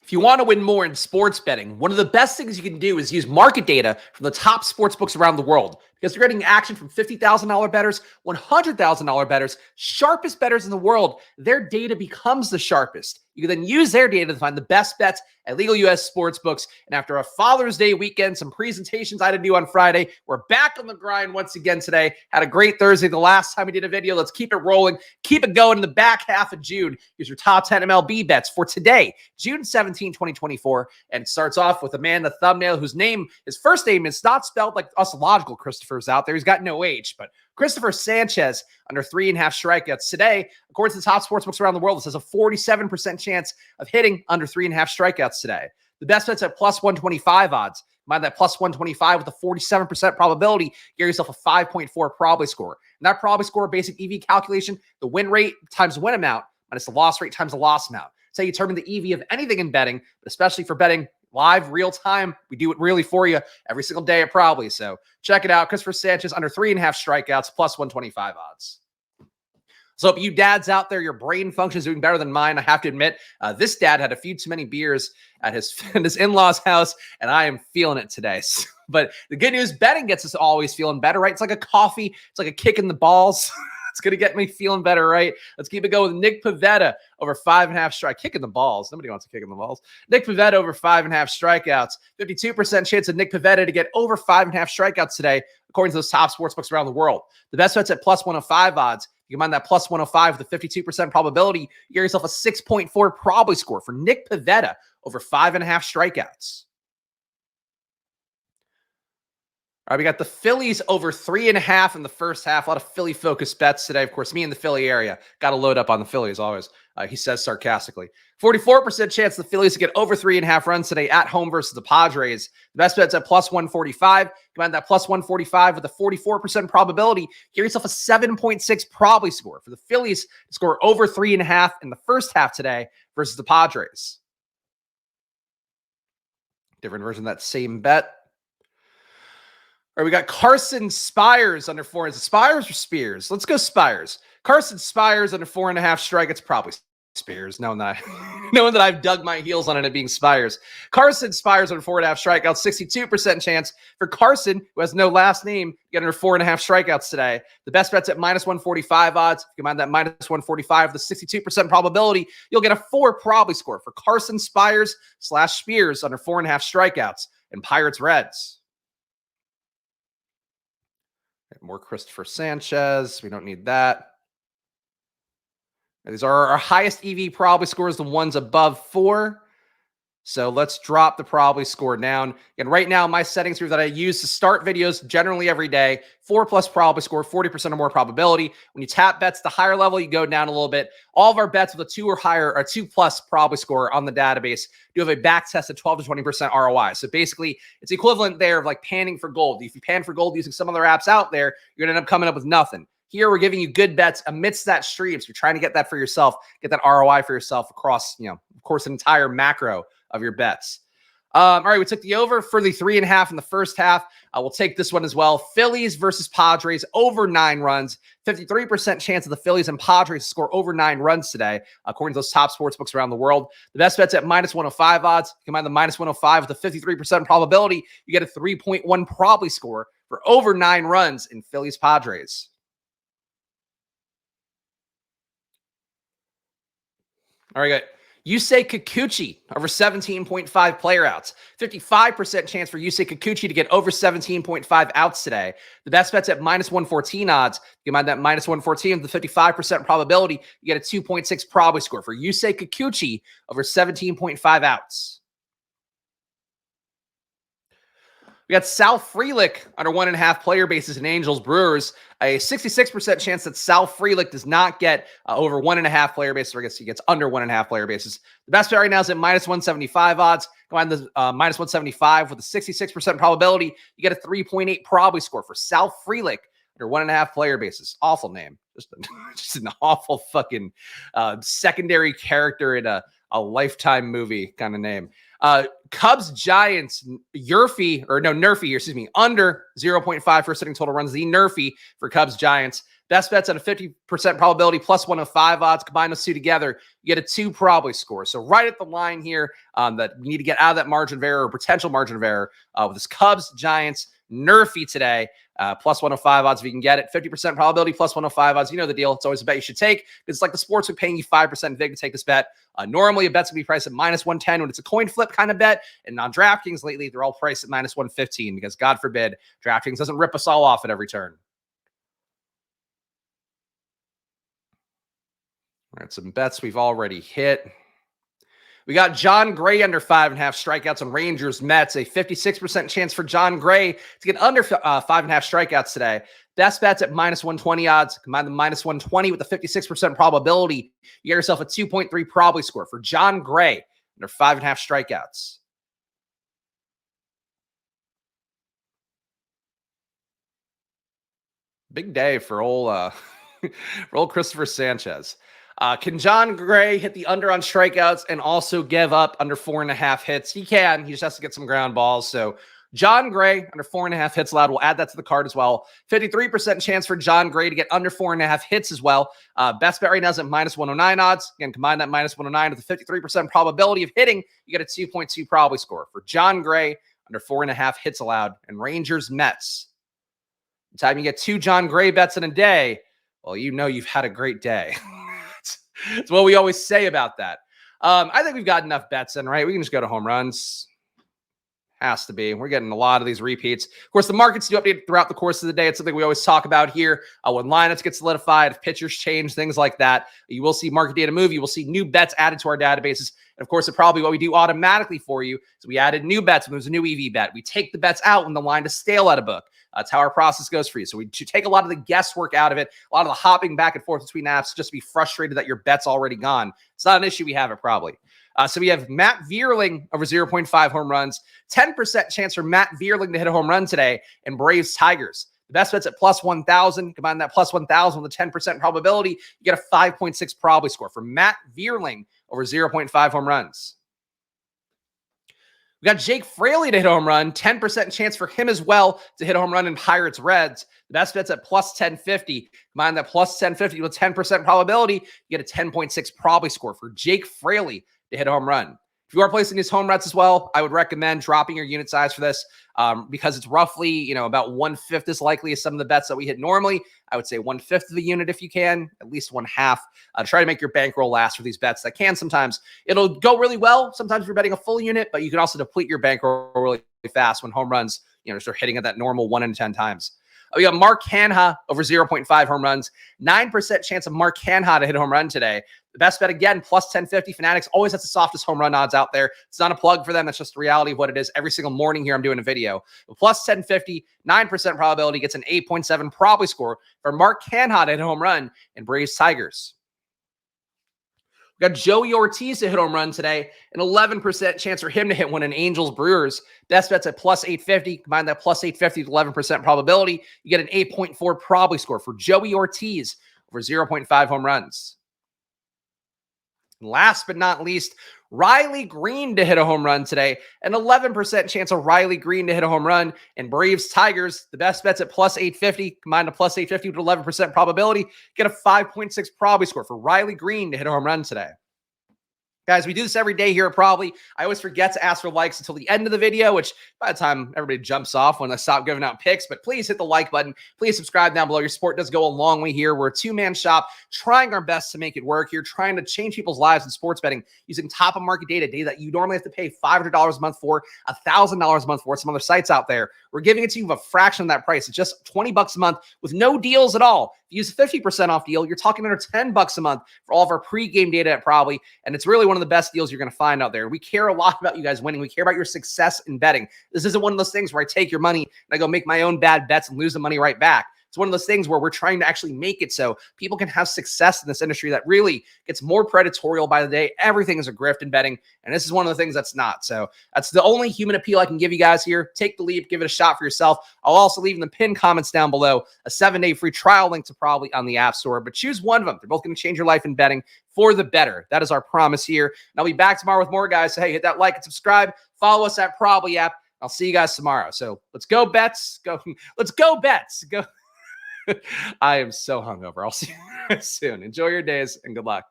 If you want to win more in sports betting, one of the best things you can do is use market data from the top sportsbooks around the world, because you're getting action from $50,000 bettors, $100,000 bettors, sharpest bettors in the world. Their data becomes the sharpest. You can then use their data to find the best bets at legal U.S. sportsbooks. And after a Father's Day weekend, some presentations I had to do on Friday, we're back on the grind once again today. Had a great Thursday the last time we did a video. Let's keep it rolling, keep it going in the back half of June. Here's your top 10 MLB bets for today, June 17, 2024. And it starts off with a man in the thumbnail whose his first name is not spelled like us logical Christopher's out there. He's got no H, but Christopher Sanchez under 3.5 strikeouts today. According to the top sportsbooks around the world, this has a 47% chance of hitting under 3.5 strikeouts today. The best bet's at plus 125 odds. Mind that plus 125 with a 47% probability, you get yourself a 5.4 probably score. And that probably score, basic EV calculation, the win rate times the win amount minus the loss rate times the loss amount. That's how you determine the EV of anything in betting, but especially for betting live, real time. We do it really for you every single day at Probably. So check it out. Christopher Sanchez under 3.5 strikeouts, plus 125 odds. So you dads out there, your brain function is doing better than mine. I have to admit, this dad had a few too many beers at his in-laws' house, and I am feeling it today. But the good news, betting gets us always feeling better, right? It's like a coffee. It's like a kick in the balls. It's going to get me feeling better, right? Let's keep it going with Nick Pivetta over 5.5 strike. Kick in the balls. Nobody wants to kick in the balls. Nick Pivetta over 5.5 strikeouts. 52% chance of Nick Pivetta to get over 5.5 strikeouts today, according to those top sportsbooks around the world. The best bet's at plus 105 odds. You can mind that plus 105 with a 52% probability. You get yourself a 6.4 probably score for Nick Pivetta over 5.5 strikeouts. All right, we got the Phillies over 3.5 in the first half. A lot of Philly-focused bets today. Of course, me in the Philly area. Got to load up on the Phillies always, he says sarcastically. 44% chance the Phillies to get over 3.5 runs today at home versus the Padres. The best bet's at plus 145. Combine that plus 145 with a 44% probability. Get yourself a 7.6 probably score for the Phillies to score over 3.5 in the first half today versus the Padres. Different version of that same bet. All right, we got Carson Spires under 4. Is it Spires or Spears? Let's go Spires. Carson Spires under 4.5 strike. It's probably Spears, knowing that I've dug my heels on it being Spires. Carson Spires under 4.5 strikeouts. 62% chance for Carson, who has no last name, get under 4.5 strikeouts today. The best bet's at minus 145 odds. If you mind that minus 145 with a 62% probability, you'll get a 4 probably score for Carson Spires / Spears under 4.5 strikeouts and Pirates Reds. More Christopher Sanchez. We don't need that. These are our highest EV probably scores, the ones above 4. So let's drop the probably score down. And right now, my settings here that I use to start videos generally every day, 4+ probably score, 40% or more probability. When you tap bets, the higher level, you go down a little bit. All of our bets with a 2 or higher, or 2+ probably score on the database do have a back test at 12 to 20% ROI. So basically, it's equivalent there of like panning for gold. If you pan for gold using some other apps out there, you're going to end up coming up with nothing. Here, we're giving you good bets amidst that stream. So you're trying to get that for yourself, get that ROI for yourself across, of course, an entire macro of your bets. All right, we took the over for the 3.5 in the first half. We'll take this one as well. Phillies versus Padres over 9 runs. 53% chance of the Phillies and Padres to score over 9 runs today, according to those top sports books around the world. The best bet's at minus 105 odds. Combine the minus 105 with a 53% probability, you get a 3.1 probably score for over 9 runs in Phillies Padres. All right, good. Yusei Kikuchi over 17.5 player outs. 55% chance for Yusei Kikuchi to get over 17.5 outs today. The best bet's at minus 114 odds. You mind that minus 114 with the 55% probability, you get a 2.6 probably score for Yusei Kikuchi over 17.5 outs. We got Sal Frelick under 1.5 player bases in Angels Brewers. A 66% chance that Sal Frelick does not get over 1.5 player bases, or I guess he gets under 1.5 player bases. The best bet right now is at minus 175 odds. Combine the minus 175 with a 66% probability, you get a 3.8 probably score for Sal Frelick under 1.5 player bases. Awful name. Just an awful fucking secondary character in a Lifetime movie kind of name. Cubs Giants Nerfy, under 0.5 first inning total runs. The Nerfy for Cubs Giants. Best bets at a 50% probability plus 105 odds. Combine those two together, you get a 2 probably score. So right at the line here that we need to get out of that margin of error or potential margin of error with this Cubs, Giants, Nerfy today, plus 105 odds if you can get it. 50% probability plus 105 odds. You know the deal. It's always a bet you should take. It's like the sports are paying you 5% VIG to take this bet. Normally, a bet's going to be priced at minus 110 when it's a coin flip kind of bet. And on DraftKings lately, they're all priced at minus 115 because, God forbid, DraftKings doesn't rip us all off at every turn. All right, some bets we've already hit. We got John Gray under 5.5 strikeouts on Rangers Mets. A 56% chance for John Gray to get under 5.5 strikeouts today. Best bets at minus 120 odds. Combine the minus 120 with the 56% probability. You get yourself a 2.3 probably score for John Gray under 5.5 strikeouts. Big day for old Christopher Sanchez. Can John Gray hit the under on strikeouts and also give up under 4.5 hits? He can. He just has to get some ground balls. So John Gray under 4.5 hits allowed. We'll add that to the card as well. 53% chance for John Gray to get under 4.5 hits as well. Best bet right now is at minus 109 odds. Again, combine that minus 109 with the 53% probability of hitting. You get a 2.2 probably score for John Gray under 4.5 hits allowed. And Rangers Mets. The time you get 2 John Gray bets in a day, well, you know you've had a great day. It's what we always say about that. I think we've got enough bets in, right? We can just go to home runs. Has to be. We're getting a lot of these repeats. Of course, the markets do update throughout the course of the day. It's something we always talk about here. When lineups get solidified, if pitchers change, things like that, you will see market data move. You will see new bets added to our databases. And of course, it probably what we do automatically for you. So we added new bets when there's a new EV bet. We take the bets out when the line is stale at a book. That's how our process goes for you. So we should take a lot of the guesswork out of it, a lot of the hopping back and forth between apps, just to be frustrated that your bet's already gone. It's not an issue we have it probably. So we have Matt Vierling over 0.5 home runs, 10% chance for Matt Vierling to hit a home run today, and Braves Tigers. The best bet's at plus 1,000. Combine that plus 1,000 with a 10% probability, you get a 5.6 probably score for Matt Vierling over 0.5 home runs. We got Jake Fraley to hit a home run, 10% chance for him as well to hit a home run in Pirates Reds. The best bet's at plus 1050. Combine that plus 1050 with 10% probability, you get a 10.6 probably score for Jake Fraley to hit a home run. If you are placing these home runs as well, I would recommend dropping your unit size for this because it's roughly, about 1/5 as likely as some of the bets that we hit normally. I would say 1/5 of the unit if you can, at least 1/2. Try to make your bankroll last for these bets. That can sometimes, it'll go really well. Sometimes you're betting a full unit, but you can also deplete your bankroll really fast when home runs, start hitting at that normal 1 in 10 times. We got Mark Canha over 0.5 home runs. 9% chance of Mark Canha to hit a home run today. The best bet, again, plus 1050. Fanatics always has the softest home run odds out there. It's not a plug for them. That's just the reality of what it is. Every single morning here, I'm doing a video. Plus 1050, 9% probability gets an 8.7 probably score for Mark Canha to hit a home run and Braves Tigers. We got Joey Ortiz to hit a home run today. An 11% chance for him to hit one in Angels Brewers. Best bet's at plus 850. Combine that plus 850 with 11% probability. You get an 8.4 probably score for Joey Ortiz over 0.5 home runs. And last but not least, Riley Green to hit a home run today. An 11% chance of Riley Green to hit a home run. And Braves Tigers, the best bet's at plus 850. Combine the plus 850 with 11% probability. Get a 5.6 probably score for Riley Green to hit a home run today. Guys, we do this every day here at Probably. I always forget to ask for likes until the end of the video, which by the time everybody jumps off when I stop giving out picks, but please hit the like button. Please subscribe down below. Your support does go a long way here. We're a two-man shop trying our best to make it work here, trying to change people's lives in sports betting using top-of-market data that you normally have to pay $500 a month for, $1,000 a month for, some other sites out there. We're giving it to you for a fraction of that price. It's just $20 a month with no deals at all. If you use a 50% off deal, you're talking under $10 a month for all of our pre-game data at Probably, and it's really one of the best deals you're going to find out there. We care a lot about you guys winning. We care about your success in betting. This isn't one of those things where I take your money and I go make my own bad bets and lose the money right back. It's one of those things where we're trying to actually make it so people can have success in this industry that really gets more predatorial by the day. Everything is a grift in betting, and this is one of the things that's not. So that's the only human appeal I can give you guys here. Take the leap, give it a shot for yourself. I'll also leave in the pinned comments down below a 7-day free trial link to Probably on the App Store, but choose one of them. They're both going to change your life in betting for the better. That is our promise here. And I'll be back tomorrow with more, guys. So hey, hit that like and subscribe. Follow us at Probably app. I'll see you guys tomorrow. So let's go bets. Let's go bets. Go. I am so hungover. I'll see you soon. Enjoy your days and good luck.